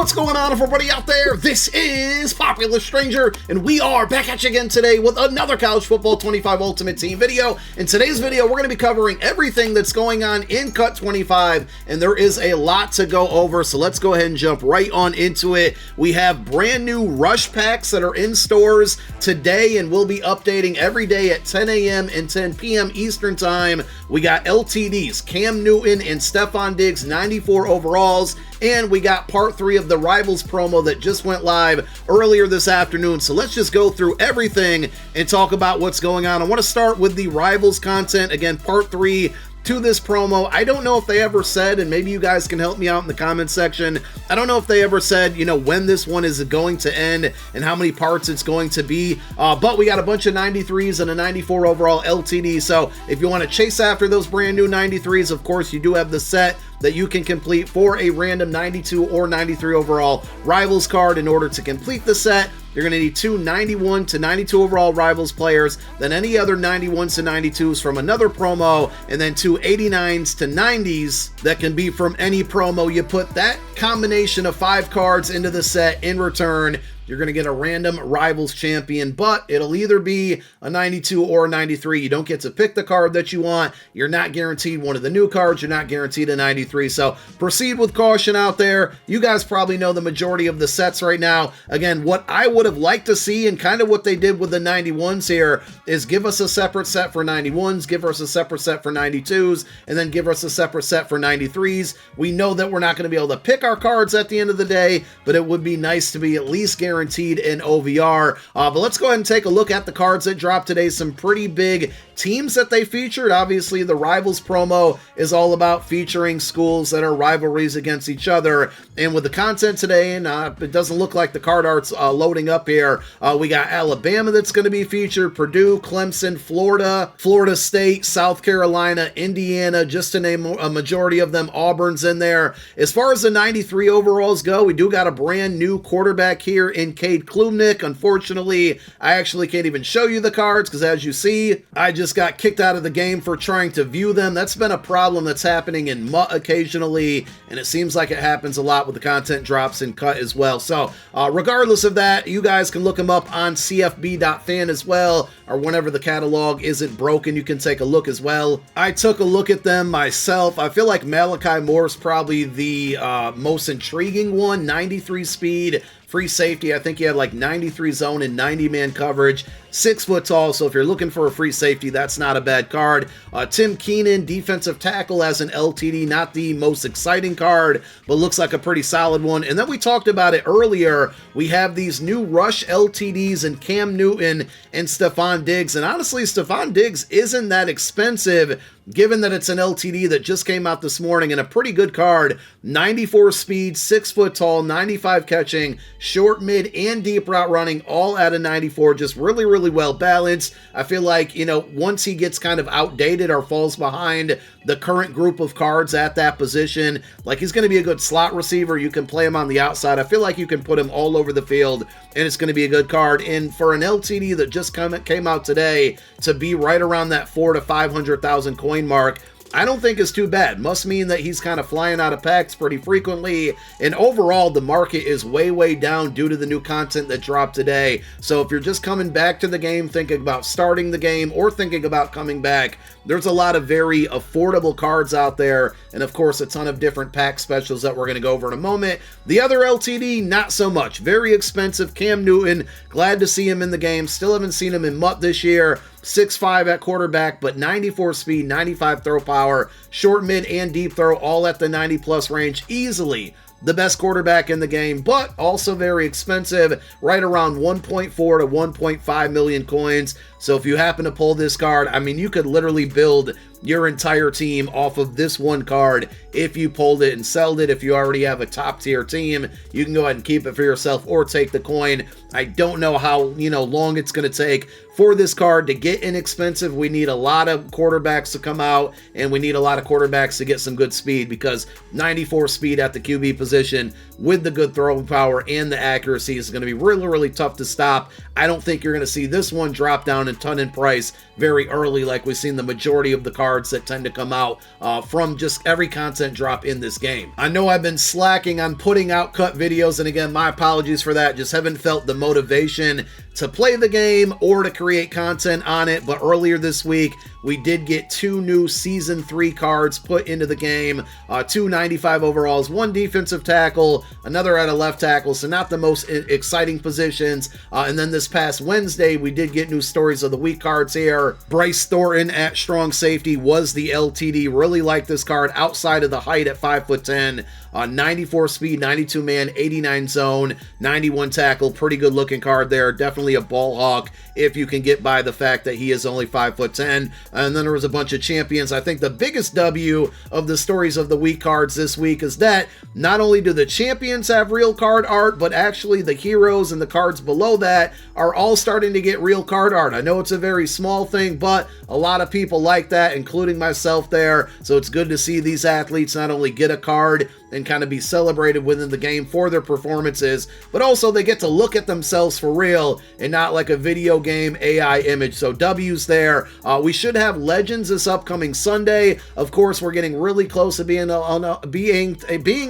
What's going on, everybody out there? This is Popular Stranger, and we are back at you again today with another College Football 25 Ultimate Team video. In today's video, we're going to be covering everything that's going on in Cut 25, and there is a lot to go over, so let's go ahead and jump right on into it. We have brand new rush packs that are in stores today, and we'll be updating every day at 10 a.m. and 10 p.m. Eastern Time. We got LTDs, Cam Newton and Stephon Diggs, 94 overalls, and we got part 3 of the Rivals promo that just went live earlier this afternoon. So let's just go through everything and talk about what's going on. I want to start with the Rivals content. Again, part 3 to this promo. I don't know if they ever said, and maybe you guys can help me out in the comment section, I don't know if they ever said, you know, when this one is going to end and how many parts it's going to be, but we got a bunch of 93s and a 94 overall LTD, so if you want to chase after those brand new 93s, of course, you do have the set that you can complete for a random 92 or 93 overall Rivals card. In order to complete the set, you're going to need 2 91 to 92 overall Rivals players, then any other 91s to 92s from another promo, and then 2 89s to 90s that can be from any promo. You put that combination of 5 cards into the set. In return, you're going to get a random Rivals champion, but it'll either be a 92 or a 93. You don't get to pick the card that you want. You're not guaranteed one of the new cards. You're not guaranteed a 93. So proceed with caution out there. You guys probably know the majority of the sets right now. Again, what I would have liked to see, and kind of what they did with the 91s here, is give us a separate set for 91s, give us a separate set for 92s, and then give us a separate set for 93s. We know that we're not going to be able to pick our cards at the end of the day, but it would be nice to be at least guaranteed in OVR. But let's go ahead and take a look at the cards that dropped today. Some pretty big teams that they featured. Obviously, the Rivals promo is all about featuring schools that are rivalries against each other. And with the content today, and it doesn't look like the card art's loading up here, we got Alabama that's going to be featured, Purdue, Clemson, Florida, Florida State, South Carolina, Indiana, just to name a majority of them. Auburn's in there. As far as the 93 overalls go, we do got a brand new quarterback here in Cade Klubnik. Unfortunately, I actually can't even show you the cards because, as you see, I just got kicked out of the game for trying to view them. That's been a problem that's happening in MUT occasionally, and it seems like it happens a lot with the content drops in Cut as well. So regardless of that, you guys can look them up on cfb.fan as well, or whenever the catalog isn't broken, you can take a look as well. I took a look at them myself. I feel like Malachi Moore's probably the most intriguing one. 93 speed, free safety. I think he had like 93 zone and 90 man coverage, 6 foot tall. So if you're looking for a free safety, that's not a bad card. Tim Keenan, defensive tackle, as an LTD, not the most exciting card, but looks like a pretty solid one. And then we talked about it earlier. We have these new rush LTDs and Cam Newton and Stephon Diggs. And honestly, Stephon Diggs isn't that expensive, given that it's an LTD that just came out this morning, and a pretty good card. 94 speed, 6 foot tall, 95 catching, short, mid, and deep route running, all at a 94. Just really, really well balanced. I feel like, you know, once he gets kind of outdated or falls behind the current group of cards at that position, like, he's going to be a good slot receiver. You can play him on the outside. I feel like you can put him all over the field, and it's going to be a good card. And for an LTD that just came out today, to be right around that 400,000 to 500,000 coin mark, I don't think is too bad. Must mean that he's kind of flying out of packs pretty frequently, and overall the market is way down due to the new content that dropped today. So if you're just coming back to the game, thinking about starting the game, or thinking about coming back, there's a lot of very affordable cards out there, and of course a ton of different pack specials that we're going to go over in a moment. The other LTD, not so much. Very expensive. Cam Newton, glad to see him in the game. Still haven't seen him in MUT this year. 6'5" at quarterback, but 94 speed, 95 throw power, short, mid, and deep throw, all at the 90 plus range. Easily the best quarterback in the game, but also very expensive, right around 1.4 to 1.5 million coins. So if you happen to pull this card, I mean, you could literally build your entire team off of this one card if you pulled it and sold it. If you already have a top tier team, you can go ahead and keep it for yourself or take the coin. I don't know how long it's going to take for this card to get inexpensive. We need a lot of quarterbacks to come out, and we need a lot of quarterbacks to get some good speed, because 94 speed at the QB position with the good throwing power and the accuracy is going to be really tough to stop. I don't think you're going to see this one drop down a ton in price very early like we've seen the majority of the cards cards that tend to come out from just every content drop in this game. I know I've been slacking on putting out cut videos, and again, my apologies for that. Just haven't felt the motivation to play the game or to create content on it. But earlier this week, we did get 2 new Season 3 cards put into the game, 2 95 overalls, 1 defensive tackle, another at a left tackle, so not the most exciting positions. And then this past Wednesday, we did get new Stories of the Week cards here. Bryce Thornton at strong safety was the LTD. Really like this card outside of the height at 5'10". 94 speed, 92 man, 89 zone, 91 tackle. Pretty good looking card there. Definitely a ball hawk if you can get by the fact that he is only 5'10". And then there was a bunch of champions. I think the biggest W of the Stories of the Week cards this week is that not only do the champions have real card art, but actually the heroes and the cards below that are all starting to get real card art. I know it's a very small thing, but a lot of people like that, including myself there. So it's good to see these athletes not only get a card and kind of be celebrated within the game for their performances, but also they get to look at themselves for real and not like a video game AI image. So W's there. We should have Legends this upcoming Sunday. Of course, we're getting really close to being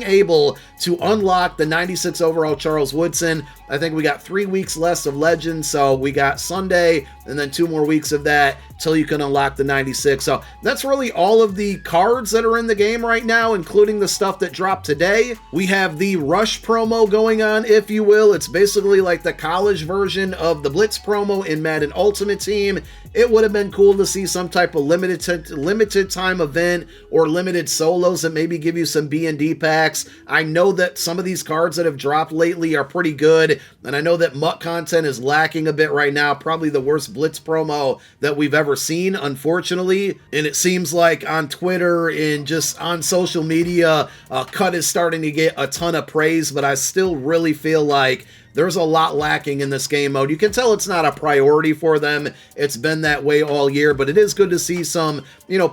able to unlock the 96 overall Charles Woodson. I think we got 3 weeks less of Legends, so we got Sunday and then 2 more weeks of that till you can unlock the 96. So that's really all of the cards that are in the game right now, including the stuff that dropped today. We have the Rush promo going on, if you will. It's basically like the college version of the Blitz promo in Madden Ultimate Team. It would have been cool to see some type of limited time event or limited solos that maybe give you some B&D packs. I know that some of these cards that have dropped lately are pretty good, and I know that MUT content is lacking a bit right now. Probably the worst Blitz promo that we've ever seen, unfortunately. And it seems like on Twitter and just on social media, Cut is starting to get a ton of praise, but I still really feel like there's a lot lacking in this game mode. You can tell it's not a priority for them. It's been that way all year, but it is good to see some,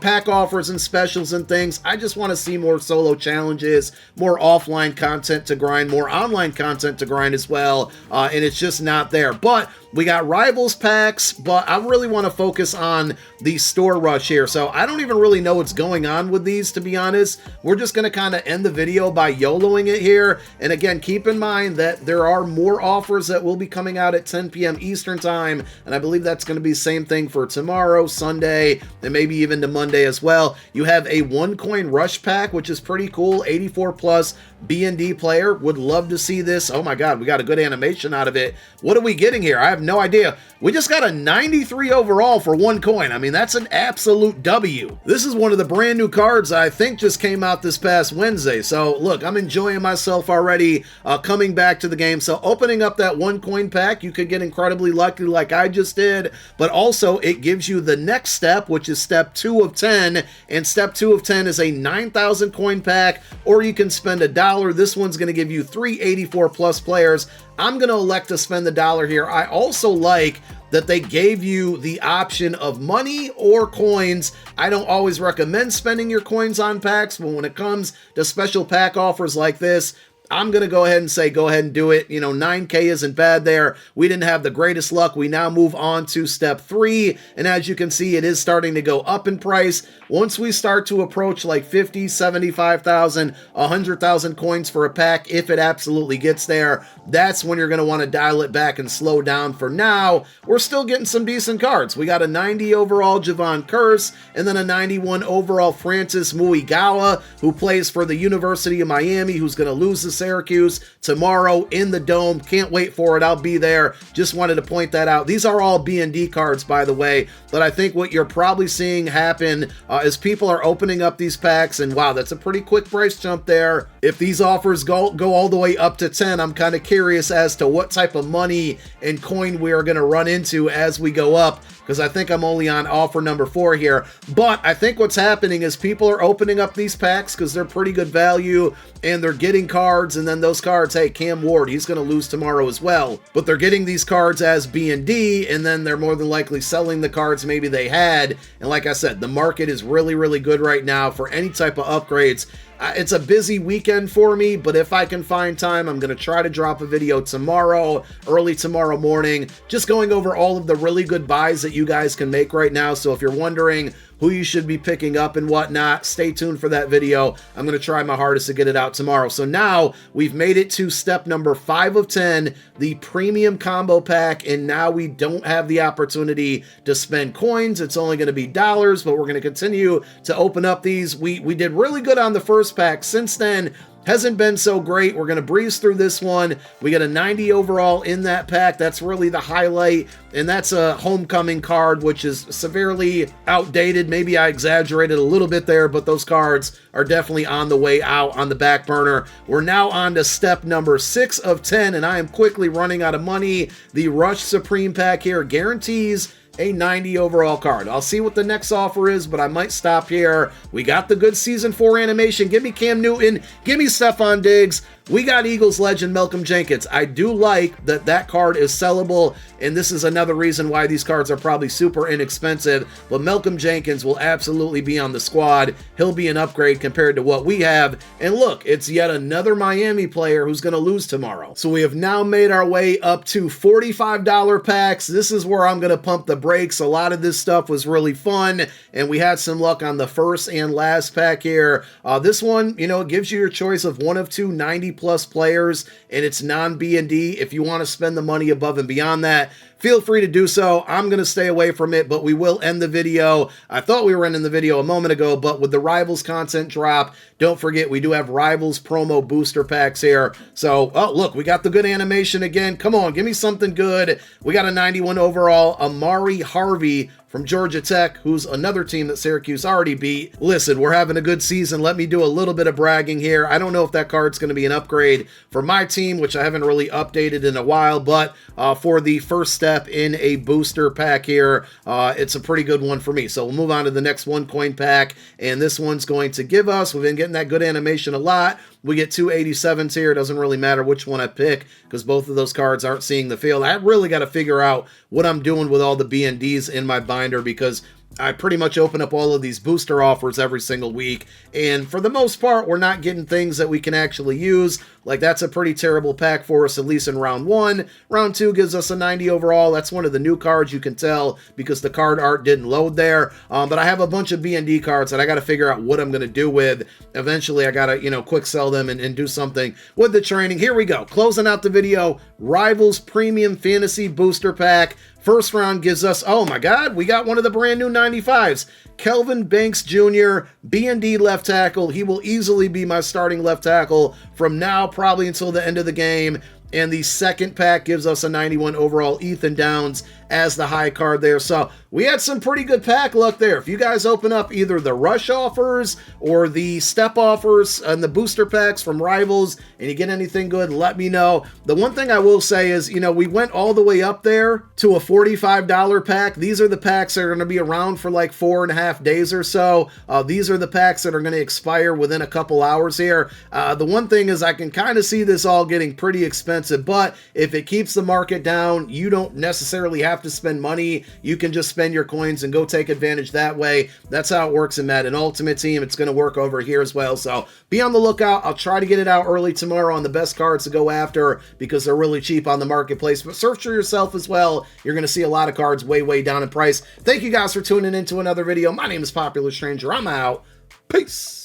pack offers and specials and things. I just want to see more solo challenges, more offline content to grind, more online content to grind as well, and it's just not there. But we got Rivals packs, but I really want to focus on the Store Rush here. So I don't even really know what's going on with these, to be honest. We're just going to kind of end the video by YOLOing it here. And again, keep in mind that there are more offers that will be coming out at 10 p.m. Eastern time. And I believe that's going to be the same thing for tomorrow, Sunday, and maybe even to Monday as well. You have a 1-coin Rush pack, which is pretty cool. 84 plus B&D player. Would love to see this. Oh my God, we got a good animation out of it. What are we getting here? I have no idea. We just got a 93 overall for 1 coin. I mean, that's an absolute W. This is one of the brand new cards I think just came out this past Wednesday. So look, I'm enjoying myself already coming back to the game. So opening up that 1 coin pack, you could get incredibly lucky like I just did, but also it gives you the next step, which is step 2 of 10. And step 2 of 10 is a 9,000 coin pack, or you can spend $1. This one's going to give you 384 plus players. I'm going to elect to spend the $1 here. I also like that they gave you the option of money or coins. I don't always recommend spending your coins on packs, but when it comes to special pack offers like this, I'm going to go ahead and say, go ahead and do it. 9K isn't bad there. We didn't have the greatest luck. We now move on to step 3. And as you can see, it is starting to go up in price. Once we start to approach like 50, 75,000, 100,000 coins for a pack, if it absolutely gets there, that's when you're going to want to dial it back and slow down. For now, we're still getting some decent cards. We got a 90 overall Javon Curse, and then a 91 overall Francis Muigawa, who plays for the University of Miami, who's going to lose the Syracuse tomorrow in the Dome. Can't wait for it. I'll be there. Just wanted to point that out. These are all B&D cards, by the way, but I think what you're probably seeing happen is people are opening up these packs, and wow, that's a pretty quick price jump there. If these offers go all the way up to 10, I'm kind of curious as to what type of money and coin we are going to run into as we go up, because I think I'm only on offer number 4 here. But I think what's happening is people are opening up these packs because they're pretty good value, and they're getting cards, and then those cards, hey, Cam Ward, he's going to lose tomorrow as well. But they're getting these cards as B&D, and then they're more than likely selling the cards maybe they had. And like I said, the market is really, really good right now for any type of upgrades. It's a busy weekend for me, but if I can find time, I'm going to try to drop a video tomorrow, early tomorrow morning, just going over all of the really good buys that you guys can make right now. So if you're wondering who you should be picking up and whatnot, stay tuned for that video. I'm going to try my hardest to get it out tomorrow. So now we've made it to step number 5 of 10, the premium combo pack, and now we don't have the opportunity to spend coins. It's only going to be dollars, but we're going to continue to open up these. We did really good on the first pack. Since then, hasn't been so great. We're going to breeze through this one. We got a 90 overall in that pack. That's really the highlight, and that's a homecoming card, which is severely outdated. Maybe I exaggerated a little bit there, but those cards are definitely on the way out, on the back burner. We're now on to step number 6 of 10, and I am quickly running out of money. The Rush Supreme pack here guarantees a 90 overall card. I'll see what the next offer is, but I might stop here. We got the good Season 4 animation. Give me Cam Newton. Give me Stephon Diggs. We got Eagles legend Malcolm Jenkins. I do like that that card is sellable, and this is another reason why these cards are probably super inexpensive, but Malcolm Jenkins will absolutely be on the squad. He'll be an upgrade compared to what we have, and look, it's yet another Miami player who's going to lose tomorrow. So we have now made our way up to $45 packs. This is where I'm going to pump the brakes. A lot of this stuff was really fun, and we had some luck on the first and last pack here. This one, you know, it gives you your choice of one of two 90 plus players, and it's non-B&D. If you want to spend the money above and beyond that, feel free to do so. I'm going to stay away from it, but we will end the video. I thought we were ending the video a moment ago, but with the Rivals content drop, don't forget we do have Rivals promo booster packs here. So, oh, look, we got the good animation again. Come on, give me something good. We got a 91 overall, Amari Harvey from Georgia Tech, who's another team that Syracuse already beat. Listen, we're having a good season. Let me do a little bit of bragging here. I don't know if that card's going to be an upgrade for my team, which I haven't really updated in a while, but for the first step in a booster pack here, it's a pretty good one for me. So we'll move on to the next one coin pack, and this one's going to give us, we've been getting that good animation a lot. We get 287s here. It doesn't really matter which one I pick because both of those cards aren't seeing the field. I really got to figure out what I'm doing with all the B&Ds in my binder because I pretty much open up all of these booster offers every single week, and for the most part, we're not getting things that we can actually use. Like, that's a pretty terrible pack for us, at least in round 1. Round 2 gives us a 90 overall. That's one of the new cards, you can tell, because the card art didn't load there. But I have a bunch of B&D cards that I got to figure out what I'm going to do with. Eventually, I got to, you know, quick sell them and do something with the training. Here we go. Closing out the video, Rivals Premium Fantasy Booster Pack. First round gives us, oh my God, we got one of the brand new 95s. Kelvin Banks Jr., B&D left tackle. He will easily be my starting left tackle from now probably until the end of the game. And the second pack gives us a 91 overall Ethan Downs as the high card there. So we had some pretty good pack luck there. If you guys open up either the rush offers or the step offers and the booster packs from Rivals and you get anything good, let me know. The one thing I will say is, you know, we went all the way up there to a $45 pack. These are the packs that are going to be around for like 4.5 days or so. These are the packs that are going to expire within a couple hours here. The one thing is I can kind of see this all getting pretty expensive, but if it keeps the market down, you don't necessarily have to spend money. You can just spend your coins and go take advantage that way. That's how it works in Madden Ultimate Team. It's going to work over here as well. So be on the lookout. I'll try to get it out early tomorrow on the best cards to go after because they're really cheap on the marketplace. But search for yourself as well. You're going to see a lot of cards way down in price. Thank you guys for tuning in to another video. My name is Popular Stranger. I'm out. Peace.